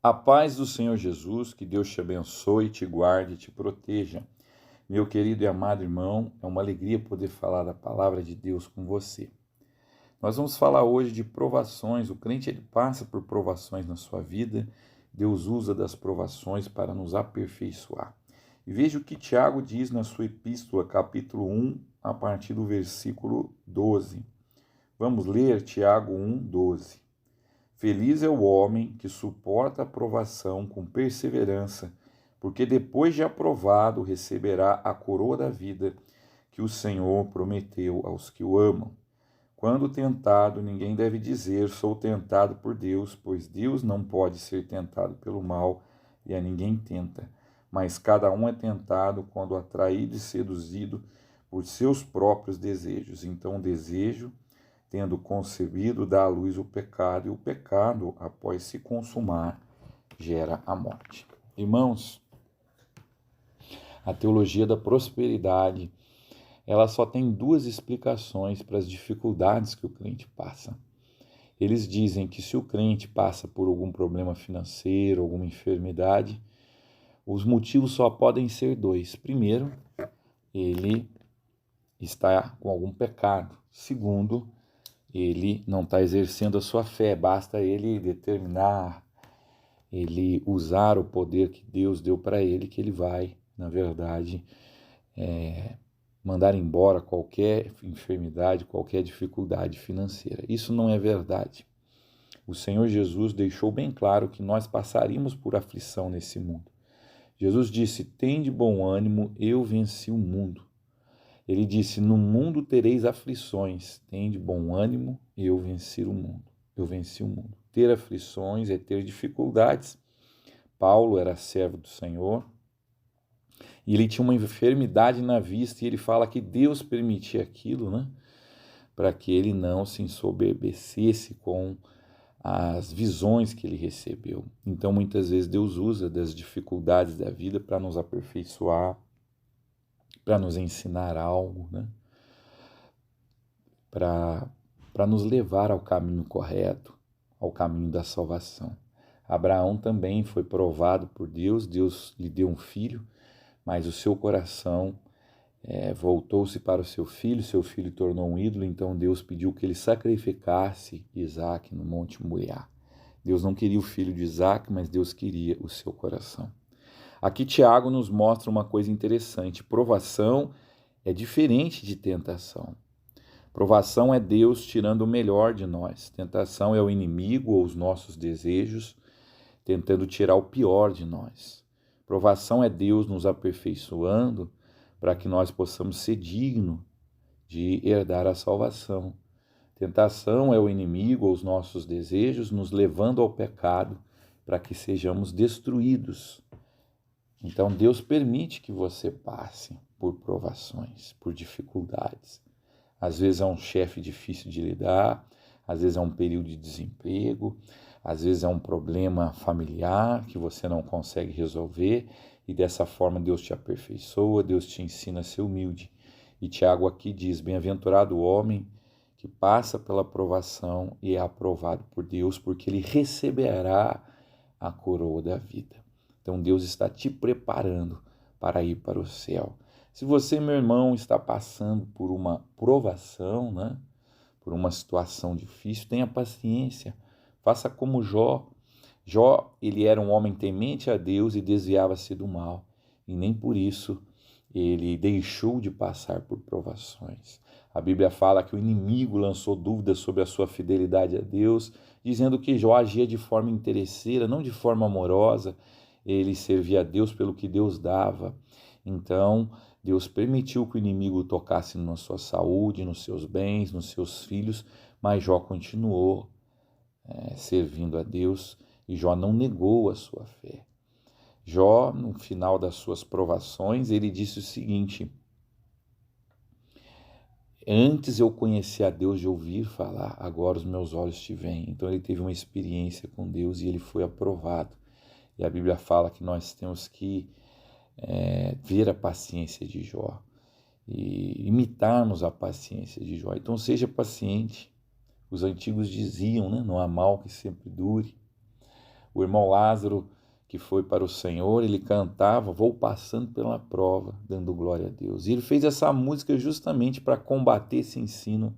A paz do Senhor Jesus, que Deus te abençoe, te guarde e te proteja. Meu querido e amado irmão, é uma alegria poder falar da palavra de Deus com você. Nós vamos falar hoje de provações. O crente ele passa por provações na sua vida. Deus usa das provações para nos aperfeiçoar. E veja o que Tiago diz na sua epístola, capítulo 1, a partir do versículo 12. Vamos ler Tiago 1, 12. Feliz é o homem que suporta a provação com perseverança, porque depois de aprovado receberá a coroa da vida que o Senhor prometeu aos que o amam. Quando tentado, ninguém deve dizer, sou tentado por Deus, pois Deus não pode ser tentado pelo mal e a ninguém tenta. Mas cada um é tentado quando atraído e seduzido por seus próprios desejos. Então o desejo, tendo concebido, dá à luz o pecado, e o pecado, após se consumar, gera a morte. Irmãos, a teologia da prosperidade, ela só tem duas explicações para as dificuldades que o crente passa. Eles dizem que se o crente passa por algum problema financeiro, alguma enfermidade, os motivos só podem ser dois. Primeiro, ele está com algum pecado. Segundo, ele não está exercendo a sua fé, basta ele determinar, ele usar o poder que Deus deu para ele, que ele vai, na verdade, mandar embora qualquer enfermidade, qualquer dificuldade financeira. Isso não é verdade. O Senhor Jesus deixou bem claro que nós passaríamos por aflição nesse mundo. Jesus disse, tende bom ânimo, eu venci o mundo. Ele disse, no mundo tereis aflições, tende bom ânimo, eu venci o mundo. Eu venci o mundo. Ter aflições é ter dificuldades. Paulo era servo do Senhor e ele tinha uma enfermidade na vista e ele fala que Deus permitia aquilo, né? Para que ele não se ensoberbecesse com as visões que ele recebeu. Então, muitas vezes, Deus usa das dificuldades da vida para nos aperfeiçoar, para nos ensinar algo, né? Para nos levar ao caminho correto, ao caminho da salvação. Abraão também foi provado por Deus, Deus lhe deu um filho, mas o seu coração voltou-se para o seu filho tornou um ídolo, então Deus pediu que ele sacrificasse Isaac no Monte Moriá. Deus não queria o filho de Isaac, mas Deus queria o seu coração. Aqui Tiago nos mostra uma coisa interessante, provação é diferente de tentação. Provação é Deus tirando o melhor de nós. Tentação é o inimigo ou os nossos desejos tentando tirar o pior de nós. Provação é Deus nos aperfeiçoando para que nós possamos ser dignos de herdar a salvação. Tentação é o inimigo ou os nossos desejos nos levando ao pecado para que sejamos destruídos. Então Deus permite que você passe por provações, por dificuldades. Às vezes é um chefe difícil de lidar, às vezes é um período de desemprego, às vezes é um problema familiar que você não consegue resolver e dessa forma Deus te aperfeiçoa, Deus te ensina a ser humilde. E Tiago aqui diz, bem-aventurado o homem que passa pela provação e é aprovado por Deus, porque ele receberá a coroa da vida. Então Deus está te preparando para ir para o céu. Se você, meu irmão, está passando por uma provação, né? Por uma situação difícil, tenha paciência. Faça como Jó. Jó, ele era um homem temente a Deus e desviava-se do mal. E nem por isso ele deixou de passar por provações. A Bíblia fala que o inimigo lançou dúvidas sobre a sua fidelidade a Deus, dizendo que Jó agia de forma interesseira, não de forma amorosa. Ele servia a Deus pelo que Deus dava. Então, Deus permitiu que o inimigo tocasse na sua saúde, nos seus bens, nos seus filhos, mas Jó continuou servindo a Deus e Jó não negou a sua fé. Jó, no final das suas provações, ele disse o seguinte, antes eu conhecia a Deus de ouvir falar, agora os meus olhos te veem. Então ele teve uma experiência com Deus e ele foi aprovado. E a Bíblia fala que nós temos que ver a paciência de Jó e imitarmos a paciência de Jó. Então seja paciente. Os antigos diziam, né? Não há mal que sempre dure. O irmão Lázaro, que foi para o Senhor, ele cantava, vou passando pela prova, dando glória a Deus. E ele fez essa música justamente para combater esse ensino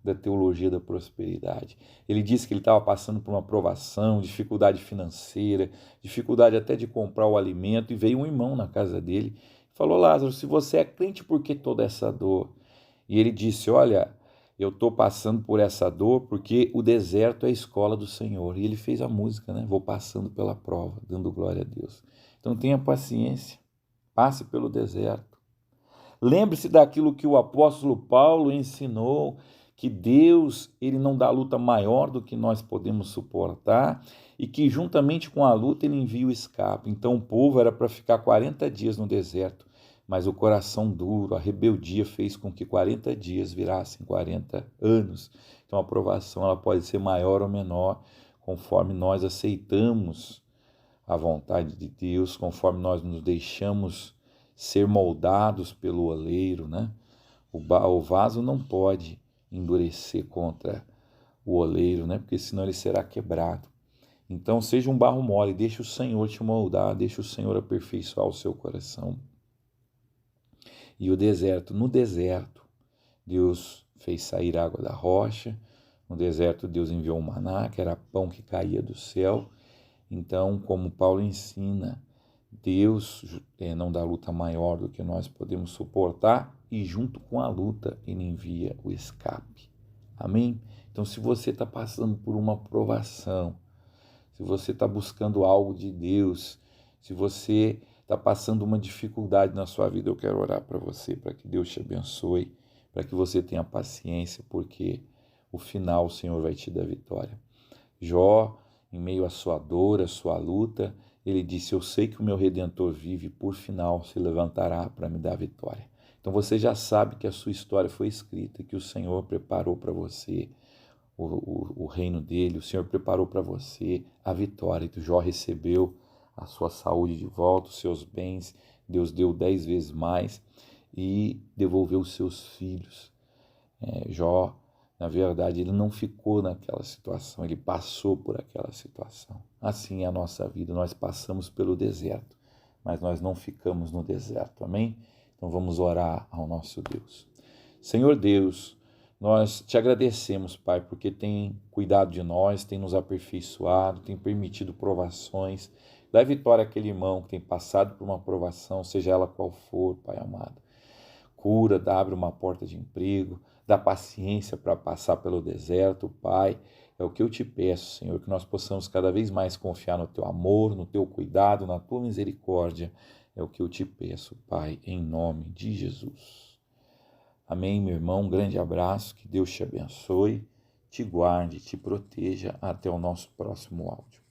da teologia da prosperidade. Ele disse que ele estava passando por uma provação, dificuldade financeira, dificuldade até de comprar o alimento, e veio um irmão na casa dele e falou, Lázaro, se você é crente, por que toda essa dor? E ele disse, olha, eu estou passando por essa dor porque o deserto é a escola do Senhor. E ele fez a música, né? Vou passando pela prova, dando glória a Deus. Então tenha paciência, passe pelo deserto. Lembre-se daquilo que o apóstolo Paulo ensinou, que Deus, ele não dá luta maior do que nós podemos suportar e que juntamente com a luta ele envia o escape. Então o povo era para ficar 40 dias no deserto, mas o coração duro, a rebeldia fez com que 40 dias virassem 40 anos. Então a provação ela pode ser maior ou menor, conforme nós aceitamos a vontade de Deus, conforme nós nos deixamos ser moldados pelo oleiro, né? O vaso não pode endurecer contra o oleiro, né? Porque senão ele será quebrado. Então seja um barro mole, deixe o Senhor te moldar, deixe o Senhor aperfeiçoar o seu coração. E o deserto, no deserto, Deus fez sair água da rocha, no deserto Deus enviou o maná, que era pão que caía do céu. Então, como Paulo ensina, Deus não dá luta maior do que nós podemos suportar e junto com a luta ele envia o escape. Amém? Então, se você está passando por uma provação, se você está buscando algo de Deus, se você está passando uma dificuldade na sua vida, eu quero orar para você, para que Deus te abençoe, para que você tenha paciência, porque o final o Senhor vai te dar vitória. Jó, em meio à sua dor, à sua luta, ele disse, eu sei que o meu Redentor vive e por final se levantará para me dar vitória. Então você já sabe que a sua história foi escrita, que o Senhor preparou para você o reino dele, o Senhor preparou para você a vitória. E Jó recebeu a sua saúde de volta, os seus bens, Deus deu 10 vezes mais e devolveu os seus filhos. Jó, na verdade, ele não ficou naquela situação, ele passou por aquela situação. Assim é a nossa vida, nós passamos pelo deserto, mas nós não ficamos no deserto, amém? Então vamos orar ao nosso Deus. Senhor Deus, nós te agradecemos, Pai, porque tem cuidado de nós, tem nos aperfeiçoado, tem permitido provações. Dá vitória àquele irmão que tem passado por uma provação, seja ela qual for, Pai amado. Cura, abre uma porta de emprego, dá paciência para passar pelo deserto, Pai. É o que eu te peço, Senhor, que nós possamos cada vez mais confiar no Teu amor, no Teu cuidado, na Tua misericórdia. É o que eu te peço, Pai, em nome de Jesus. Amém, meu irmão, um grande abraço, que Deus te abençoe, te guarde, te proteja. Até o nosso próximo áudio.